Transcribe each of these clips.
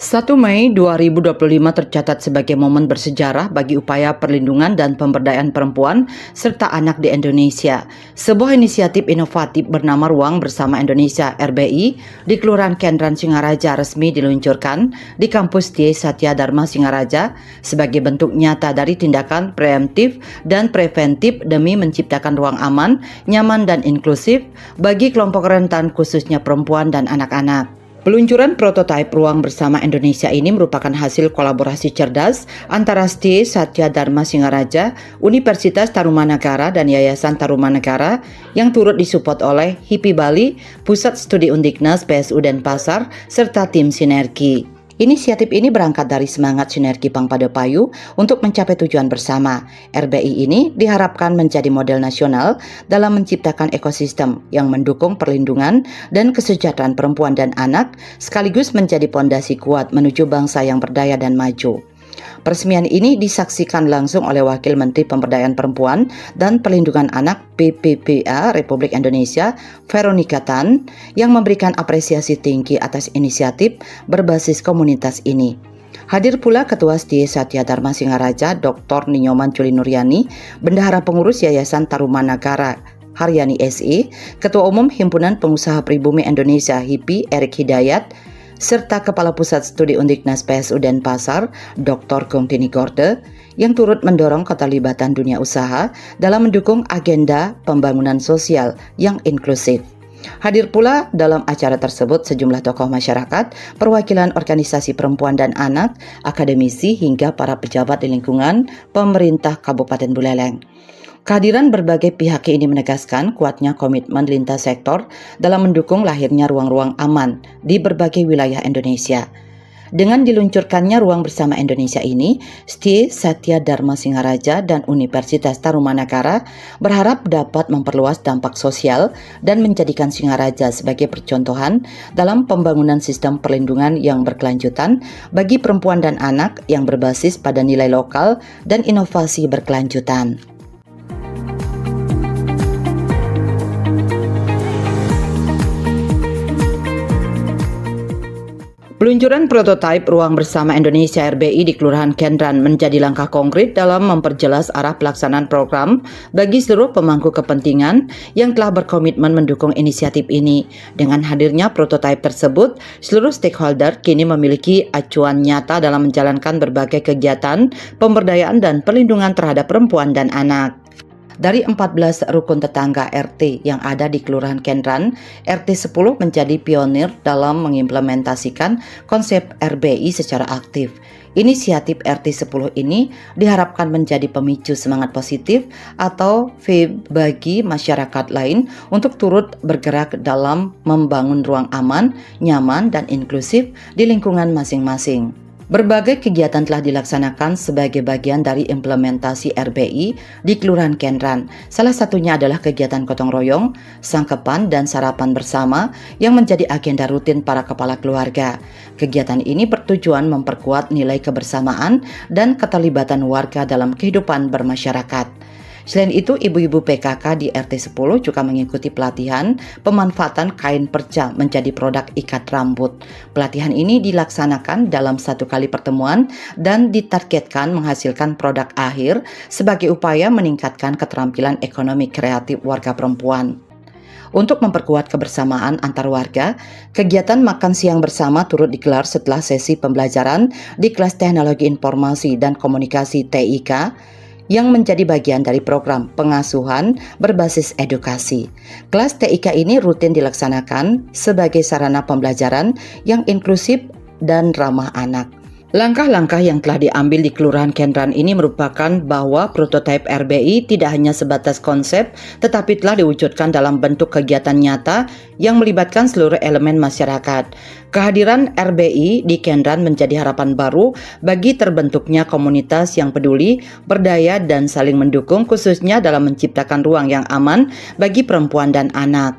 1 Mei 2025 tercatat sebagai momen bersejarah bagi upaya perlindungan dan pemberdayaan perempuan serta anak di Indonesia. Sebuah inisiatif inovatif bernama Ruang Bersama Indonesia (RBI) di Kelurahan Kendran Singaraja resmi diluncurkan di kampus TI Satya Dharma Singaraja sebagai bentuk nyata dari tindakan preemptif dan preventif demi menciptakan ruang aman, nyaman dan inklusif bagi kelompok rentan khususnya perempuan dan anak-anak. Peluncuran prototipe Ruang Bersama Indonesia ini merupakan hasil kolaborasi cerdas antara STI Satya Dharma Singaraja, Universitas Tarumanagara dan Yayasan Tarumanagara yang turut disupport oleh HIPI Bali, Pusat Studi Undiknas PSU Denpasar, serta tim Sinergi. Inisiatif ini berangkat dari semangat sinergi Pangpadepayu untuk mencapai tujuan bersama. RBI ini diharapkan menjadi model nasional dalam menciptakan ekosistem yang mendukung perlindungan dan kesejahteraan perempuan dan anak, sekaligus menjadi pondasi kuat menuju bangsa yang berdaya dan maju. Peresmian ini disaksikan langsung oleh Wakil Menteri Pemberdayaan Perempuan dan Perlindungan Anak PPPA Republik Indonesia, Veronica Tan, yang memberikan apresiasi tinggi atas inisiatif berbasis komunitas ini. Hadir pula Ketua STI Satya Dharma Singaraja, Dr. Ninyoman Juli Nuryani, Bendahara Pengurus Yayasan Tarumanagara Haryani SE, Ketua Umum Himpunan Pengusaha Pribumi Indonesia HIPI Erik Hidayat, serta Kepala Pusat Studi Undiknas PSU Denpasar, Dr. Gongtini Gorde, yang turut mendorong keterlibatan dunia usaha dalam mendukung agenda pembangunan sosial yang inklusif. Hadir pula dalam acara tersebut sejumlah tokoh masyarakat, perwakilan organisasi perempuan dan anak, akademisi hingga para pejabat di lingkungan pemerintah Kabupaten Buleleng. Kehadiran berbagai pihak ini menegaskan kuatnya komitmen lintas sektor dalam mendukung lahirnya ruang-ruang aman di berbagai wilayah Indonesia. Dengan diluncurkannya Ruang Bersama Indonesia ini, STI Satya Dharma Singaraja dan Universitas Tarumanagara berharap dapat memperluas dampak sosial dan menjadikan Singaraja sebagai percontohan dalam pembangunan sistem perlindungan yang berkelanjutan bagi perempuan dan anak yang berbasis pada nilai lokal dan inovasi berkelanjutan. Peluncuran prototipe Ruang Bersama Indonesia RBI di Kelurahan Kendran menjadi langkah konkret dalam memperjelas arah pelaksanaan program bagi seluruh pemangku kepentingan yang telah berkomitmen mendukung inisiatif ini. Dengan hadirnya prototipe tersebut, seluruh stakeholder kini memiliki acuan nyata dalam menjalankan berbagai kegiatan pemberdayaan dan perlindungan terhadap perempuan dan anak. Dari 14 rukun tetangga RT yang ada di Kelurahan Kendran, RT 10 menjadi pionir dalam mengimplementasikan konsep RBI secara aktif. Inisiatif RT 10 ini diharapkan menjadi pemicu semangat positif atau vibe bagi masyarakat lain untuk turut bergerak dalam membangun ruang aman, nyaman, dan inklusif di lingkungan masing-masing. Berbagai kegiatan telah dilaksanakan sebagai bagian dari implementasi RBI di Kelurahan Kendran. Salah satunya adalah kegiatan gotong royong, sangkepan, dan sarapan bersama yang menjadi agenda rutin para kepala keluarga. Kegiatan ini bertujuan memperkuat nilai kebersamaan dan keterlibatan warga dalam kehidupan bermasyarakat. Selain itu, ibu-ibu PKK di RT 10 juga mengikuti pelatihan pemanfaatan kain perca menjadi produk ikat rambut. Pelatihan ini dilaksanakan dalam 1 kali pertemuan dan ditargetkan menghasilkan produk akhir sebagai upaya meningkatkan keterampilan ekonomi kreatif warga perempuan. Untuk memperkuat kebersamaan antar warga, kegiatan makan siang bersama turut digelar setelah sesi pembelajaran di kelas Teknologi Informasi dan Komunikasi TIK yang menjadi bagian dari program pengasuhan berbasis edukasi. Kelas TIK ini rutin dilaksanakan sebagai sarana pembelajaran yang inklusif dan ramah anak. Langkah-langkah yang telah diambil di Kelurahan Kendran ini merupakan bahwa prototipe RBI tidak hanya sebatas konsep, tetapi telah diwujudkan dalam bentuk kegiatan nyata yang melibatkan seluruh elemen masyarakat. Kehadiran RBI di Kendran menjadi harapan baru bagi terbentuknya komunitas yang peduli, berdaya, dan saling mendukung, khususnya dalam menciptakan ruang yang aman bagi perempuan dan anak.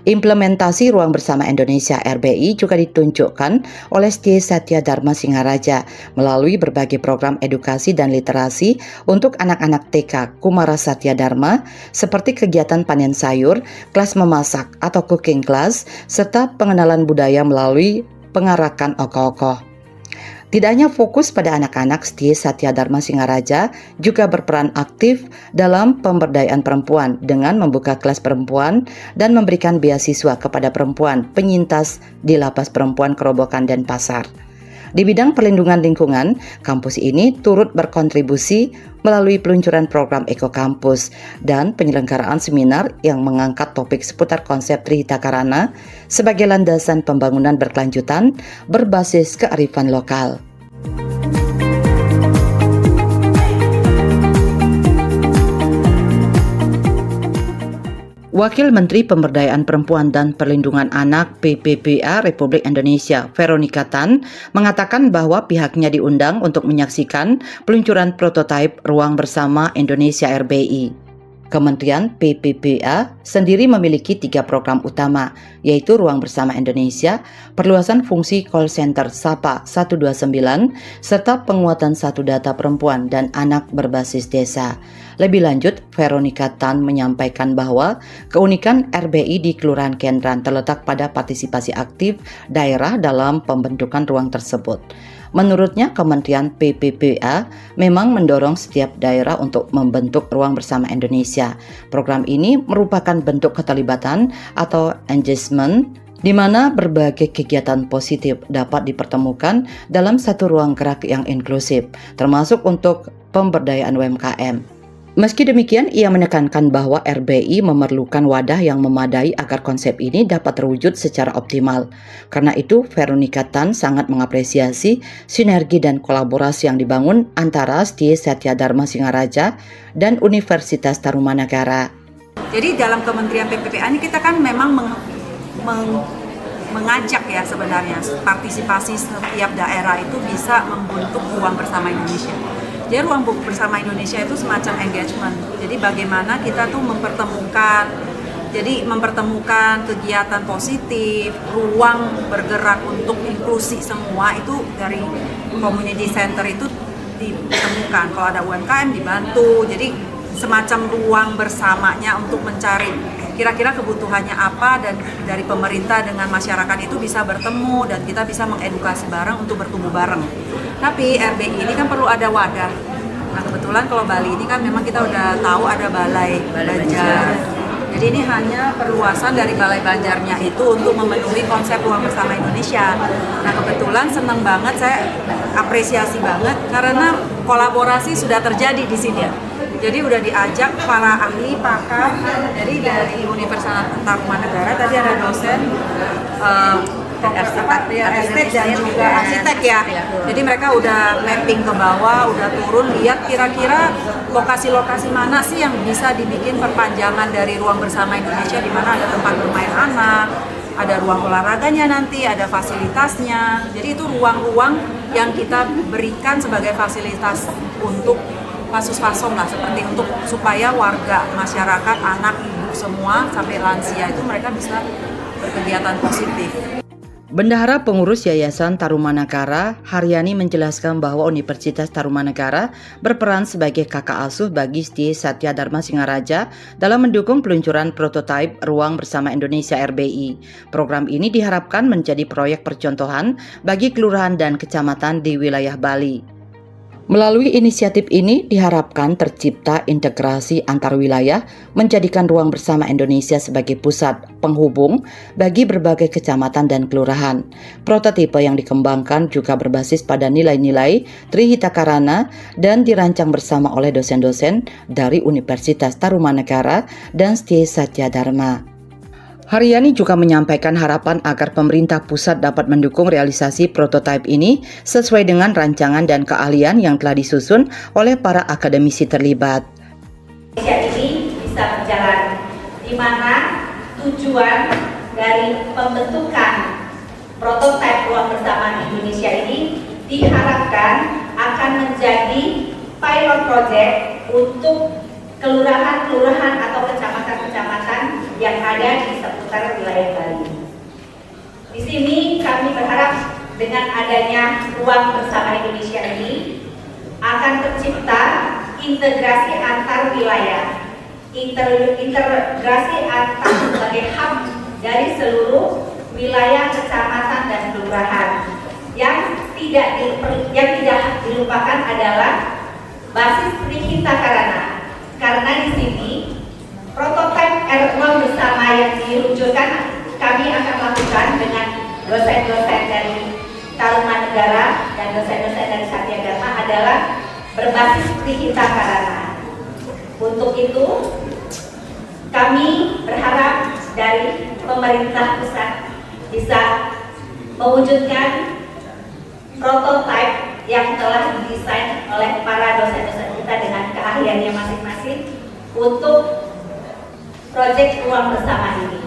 Implementasi Ruang Bersama Indonesia RBI juga ditunjukkan oleh STI Satya Dharma Singaraja melalui berbagai program edukasi dan literasi untuk anak-anak TK Kumara Satya Dharma seperti kegiatan panen sayur, kelas memasak atau cooking class, serta pengenalan budaya melalui pengarakan okoh-okoh. Tidak hanya fokus pada anak-anak, STIE Satya Dharma Singaraja juga berperan aktif dalam pemberdayaan perempuan dengan membuka kelas perempuan dan memberikan beasiswa kepada perempuan penyintas di lapas perempuan Kerobokan dan Pasar. Di bidang perlindungan lingkungan, kampus ini turut berkontribusi melalui peluncuran program Eko Kampus dan penyelenggaraan seminar yang mengangkat topik seputar konsep Trihita Karana sebagai landasan pembangunan berkelanjutan berbasis kearifan lokal. Wakil Menteri Pemberdayaan Perempuan dan Perlindungan Anak PPPA Republik Indonesia, Veronica Tan, mengatakan bahwa pihaknya diundang untuk menyaksikan peluncuran prototipe Ruang Bersama Indonesia RBI. Kementerian PPPA sendiri memiliki 3 program utama, yaitu Ruang Bersama Indonesia, perluasan fungsi call center SAPA 129, serta penguatan satu data perempuan dan anak berbasis desa. Lebih lanjut, Veronica Tan menyampaikan bahwa keunikan RBI di Kelurahan Kendran terletak pada partisipasi aktif daerah dalam pembentukan ruang tersebut. Menurutnya, Kementerian PPPA memang mendorong setiap daerah untuk membentuk Ruang Bersama Indonesia. Program ini merupakan bentuk keterlibatan atau engagement di mana berbagai kegiatan positif dapat dipertemukan dalam satu ruang gerak yang inklusif, termasuk untuk pemberdayaan UMKM. Meski demikian, ia menekankan bahwa RBI memerlukan wadah yang memadai agar konsep ini dapat terwujud secara optimal. Karena itu, Veronica Tan sangat mengapresiasi sinergi dan kolaborasi yang dibangun antara STIE Satya Dharma Singaraja dan Universitas Tarumanagara. Jadi dalam Kementerian PPPA ini kita kan memang mengajak ya sebenarnya partisipasi setiap daerah itu bisa membentuk Ruang Bersama Indonesia. Jadi Ruang Bersama Indonesia itu semacam engagement. Jadi bagaimana kita tuh mempertemukan kegiatan positif, ruang bergerak untuk inklusi semua itu dari community center itu ditemukan. Kalau ada UMKM dibantu. Jadi semacam ruang bersamanya untuk mencari kira-kira kebutuhannya apa dan dari pemerintah dengan masyarakat itu bisa bertemu dan kita bisa mengedukasi bareng untuk bertumbuh bareng. Tapi RBI ini kan perlu ada wadah. Nah kebetulan kalau Bali ini kan memang kita udah tahu ada Balai Banjar. Jadi ini hanya perluasan dari Balai Banjarnya itu untuk memenuhi konsep Ruang Bersama Indonesia. Nah kebetulan senang banget, saya apresiasi banget karena kolaborasi sudah terjadi di sini. Jadi udah diajak para ahli pakar, jadi dari Universitas Tarumanagara tadi ada dosen arsitek dan juga arsitek ya. Jadi mereka udah mapping ke bawah, udah turun lihat kira-kira lokasi-lokasi mana sih yang bisa dibikin perpanjangan dari Ruang Bersama Indonesia, di mana ada tempat bermain anak, ada ruang olahraganya nanti, ada fasilitasnya. Jadi itu ruang-ruang yang kita berikan sebagai fasilitas untuk pasus-pasom lah, seperti untuk supaya warga, masyarakat, anak, ibu semua sampai lansia itu mereka bisa berkegiatan positif. Bendahara Pengurus Yayasan Tarumanagara, Haryani menjelaskan bahwa Universitas Tarumanagara berperan sebagai kakak asuh bagi STIE Satya Dharma Singaraja dalam mendukung peluncuran prototipe Ruang Bersama Indonesia RBI. Program ini diharapkan menjadi proyek percontohan bagi kelurahan dan kecamatan di wilayah Bali. Melalui inisiatif ini diharapkan tercipta integrasi antar wilayah, menjadikan Ruang Bersama Indonesia sebagai pusat penghubung bagi berbagai kecamatan dan kelurahan. Prototipe yang dikembangkan juga berbasis pada nilai-nilai Trihita Karana dan dirancang bersama oleh dosen-dosen dari Universitas Tarumanagara dan STIE Satya Dharma. Haryani juga menyampaikan harapan agar pemerintah pusat dapat mendukung realisasi prototipe ini sesuai dengan rancangan dan keahlian yang telah disusun oleh para akademisi terlibat. Indonesia ini bisa berjalan, di mana tujuan dari pembentukan prototipe Ruang Bersama Indonesia ini diharapkan akan menjadi pilot project untuk kelurahan-kelurahan atau kecamatan-kecamatan yang ada di seputar wilayah Bali. Di sini kami berharap dengan adanya Ruang Bersama Indonesia ini akan tercipta integrasi antar wilayah, integrasi antar sebagai hub dari seluruh wilayah kecamatan dan kelurahan yang tidak dilupakan adalah basis Trihita karena di sini prototipe ruang bersama yang diluncurkan kami akan lakukan dengan dosen-dosen dari Tarumanegara dan dosen-dosen dari Satya Dharma adalah berbasis Trihita Karana. Untuk itu kami berharap dari pemerintah pusat bisa mewujudkan prototipe yang telah didesain oleh para dosen-dosen kita dengan keahliannya masing-masing untuk proyek ruang bersama ini.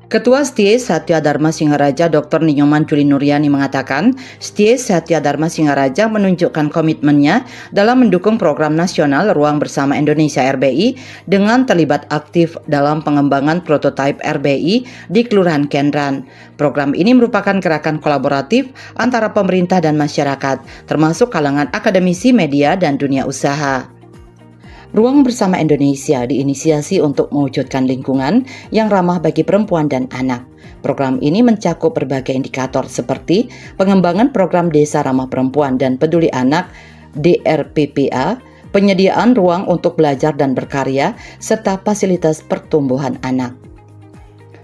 Ketua STIE Satya Dharma Singaraja Dr. Ninyoman Juli Nuryani mengatakan, STIE Satya Dharma Singaraja menunjukkan komitmennya dalam mendukung program nasional Ruang Bersama Indonesia RBI dengan terlibat aktif dalam pengembangan prototipe RBI di Kelurahan Kendran. Program ini merupakan gerakan kolaboratif antara pemerintah dan masyarakat, termasuk kalangan akademisi, media, dan dunia usaha. Ruang Bersama Indonesia diinisiasi untuk mewujudkan lingkungan yang ramah bagi perempuan dan anak. Program ini mencakup berbagai indikator seperti pengembangan program Desa Ramah Perempuan dan Peduli Anak DRPPA, penyediaan ruang untuk belajar dan berkarya, serta fasilitas pertumbuhan anak.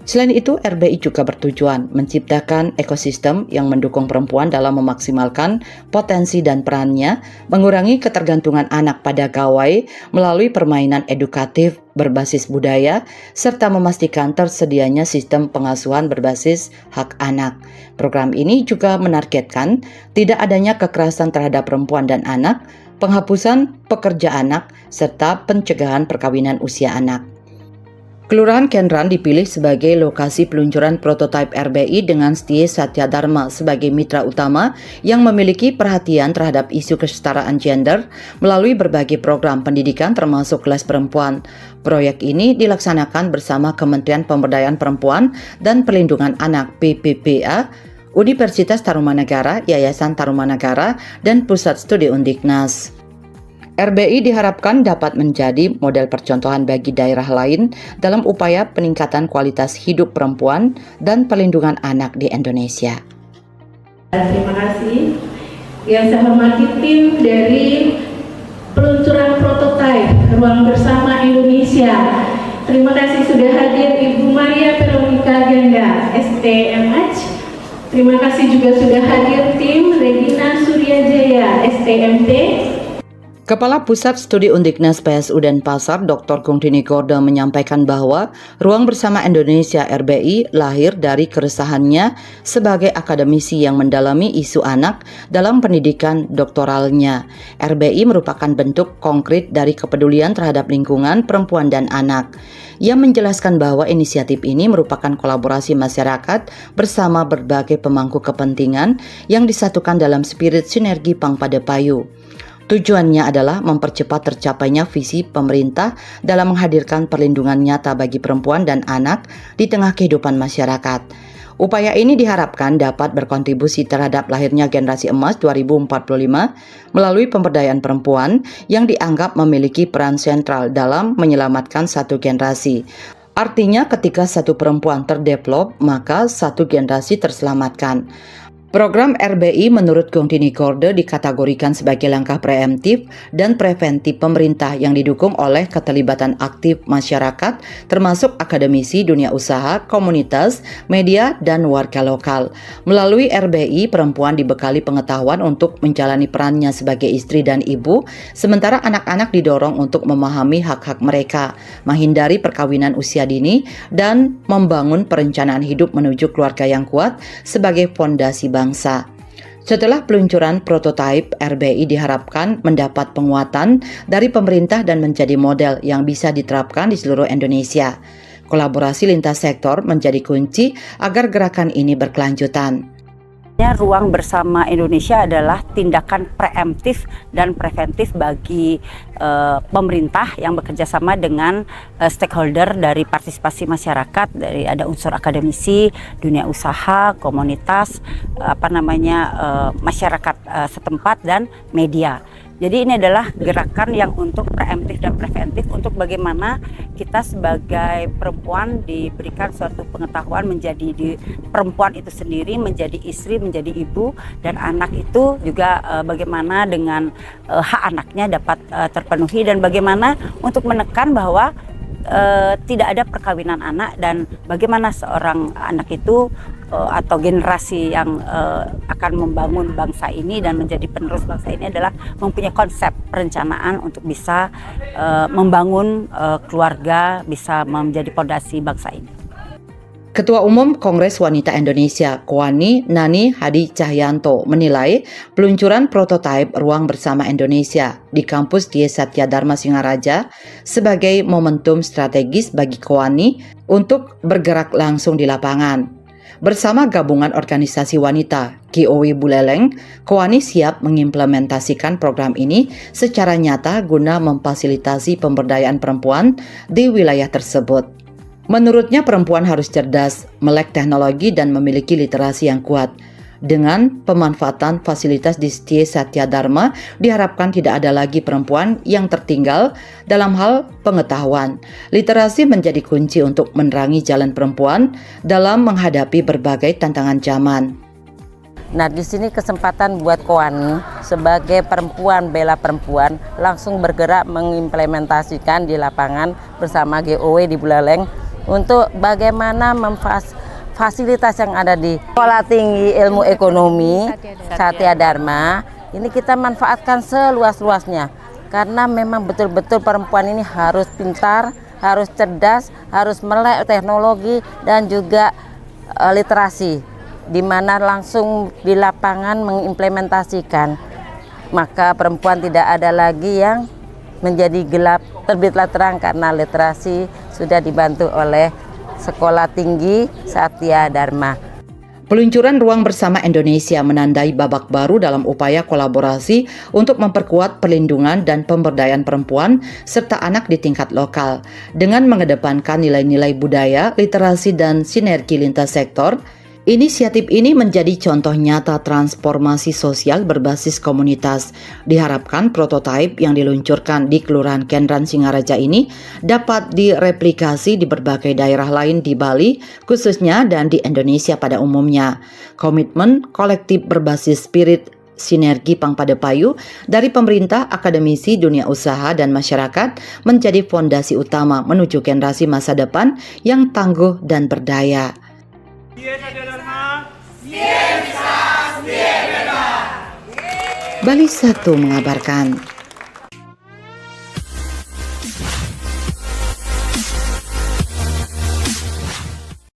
Selain itu, RBI juga bertujuan menciptakan ekosistem yang mendukung perempuan dalam memaksimalkan potensi dan perannya, mengurangi ketergantungan anak pada gawai melalui permainan edukatif berbasis budaya, serta memastikan tersedianya sistem pengasuhan berbasis hak anak. Program ini juga menargetkan tidak adanya kekerasan terhadap perempuan dan anak, penghapusan pekerja anak, serta pencegahan perkawinan usia anak. Kelurahan Kendran dipilih sebagai lokasi peluncuran prototipe RBI dengan STIE Satya Dharma sebagai mitra utama yang memiliki perhatian terhadap isu kesetaraan gender melalui berbagai program pendidikan termasuk kelas perempuan. Proyek ini dilaksanakan bersama Kementerian Pemberdayaan Perempuan dan Perlindungan Anak PPPA, Universitas Tarumanegara, Yayasan Tarumanegara, dan Pusat Studi Undiknas. RBI diharapkan dapat menjadi model percontohan bagi daerah lain dalam upaya peningkatan kualitas hidup perempuan dan perlindungan anak di Indonesia. Terima kasih. Yang saya hormati tim dari peluncuran prototipe Ruang Bersama Indonesia. Terima kasih sudah hadir Ibu Maria Veronica Ganda, STMH. Terima kasih juga sudah hadir tim Regina Suryajaya, STMT. Kepala Pusat Studi Undiknas PSU Denpasar, Dr. Gungtini Gorda menyampaikan bahwa Ruang Bersama Indonesia RBI lahir dari keresahannya sebagai akademisi yang mendalami isu anak dalam pendidikan doktoralnya. RBI merupakan bentuk konkret dari kepedulian terhadap lingkungan, perempuan, dan anak. Ia menjelaskan bahwa inisiatif ini merupakan kolaborasi masyarakat bersama berbagai pemangku kepentingan yang disatukan dalam spirit sinergi Pangpadepayu. Tujuannya adalah mempercepat tercapainya visi pemerintah dalam menghadirkan perlindungan nyata bagi perempuan dan anak di tengah kehidupan masyarakat. Upaya ini diharapkan dapat berkontribusi terhadap lahirnya generasi emas 2045 melalui pemberdayaan perempuan yang dianggap memiliki peran sentral dalam menyelamatkan satu generasi. Artinya ketika satu perempuan terdevelop, maka satu generasi terselamatkan. Program RBI menurut Gungtini Gorda dikategorikan sebagai langkah preemptif dan preventif pemerintah yang didukung oleh keterlibatan aktif masyarakat termasuk akademisi, dunia usaha, komunitas, media, dan warga lokal. Melalui RBI, perempuan dibekali pengetahuan untuk menjalani perannya sebagai istri dan ibu, sementara anak-anak didorong untuk memahami hak-hak mereka, menghindari perkawinan usia dini, dan membangun perencanaan hidup menuju keluarga yang kuat sebagai fondasi bangsa. Setelah peluncuran prototipe, RBI diharapkan mendapat penguatan dari pemerintah dan menjadi model yang bisa diterapkan di seluruh Indonesia. Kolaborasi lintas sektor menjadi kunci agar gerakan ini berkelanjutan. Ruang Bersama Indonesia adalah tindakan preemptif dan preventif bagi pemerintah yang bekerja sama dengan stakeholder dari partisipasi masyarakat, dari ada unsur akademisi, dunia usaha, komunitas, masyarakat setempat dan media. Jadi ini adalah gerakan yang untuk preemptif dan preventif, untuk bagaimana kita sebagai perempuan diberikan suatu pengetahuan menjadi perempuan itu sendiri, menjadi istri, menjadi ibu, dan anak itu juga bagaimana dengan hak anaknya dapat terpenuhi, dan bagaimana untuk menekan bahwa tidak ada perkawinan anak, dan bagaimana seorang anak itu atau generasi yang akan membangun bangsa ini dan menjadi penerus bangsa ini adalah mempunyai konsep perencanaan untuk bisa membangun keluarga, bisa menjadi fondasi bangsa ini. Ketua Umum Kongres Wanita Indonesia, KOWANI, Nani Hadi Cahyanto, menilai peluncuran prototipe Ruang Bersama Indonesia di kampus Die Satya Dharma Singaraja sebagai momentum strategis bagi KOWANI untuk bergerak langsung di lapangan. Bersama gabungan organisasi wanita GOW Buleleng, KOWANI siap mengimplementasikan program ini secara nyata guna memfasilitasi pemberdayaan perempuan di wilayah tersebut. Menurutnya, perempuan harus cerdas, melek teknologi, dan memiliki literasi yang kuat. Dengan pemanfaatan fasilitas di Die Satya Dharma, diharapkan tidak ada lagi perempuan yang tertinggal dalam hal pengetahuan. Literasi menjadi kunci untuk menerangi jalan perempuan dalam menghadapi berbagai tantangan zaman. Nah, di sini kesempatan buat KOWANI sebagai perempuan bela perempuan langsung bergerak mengimplementasikan di lapangan bersama GOW di Buleleng untuk bagaimana fasilitas yang ada di Sekolah Tinggi Ilmu Ekonomi Satya Dharma ini kita manfaatkan seluas-luasnya, karena memang betul-betul perempuan ini harus pintar, harus cerdas, harus melek teknologi dan juga literasi, di mana langsung di lapangan mengimplementasikan, maka perempuan tidak ada lagi yang menjadi gelap, terbitlah terang, karena literasi sudah dibantu oleh Sekolah Tinggi Satya Dharma. Peluncuran Ruang Bersama Indonesia menandai babak baru dalam upaya kolaborasi untuk memperkuat perlindungan dan pemberdayaan perempuan serta anak di tingkat lokal. Dengan mengedepankan nilai-nilai budaya, literasi, dan sinergi lintas sektor, inisiatif ini menjadi contoh nyata transformasi sosial berbasis komunitas. Diharapkan prototipe yang diluncurkan di Kelurahan Kendran Singaraja ini dapat direplikasi di berbagai daerah lain di Bali khususnya dan di Indonesia pada umumnya. Komitmen kolektif berbasis spirit sinergi Pangpadepayu dari pemerintah, akademisi, dunia usaha, dan masyarakat menjadi fondasi utama menuju generasi masa depan yang tangguh dan berdaya. Bali 1 mengabarkan.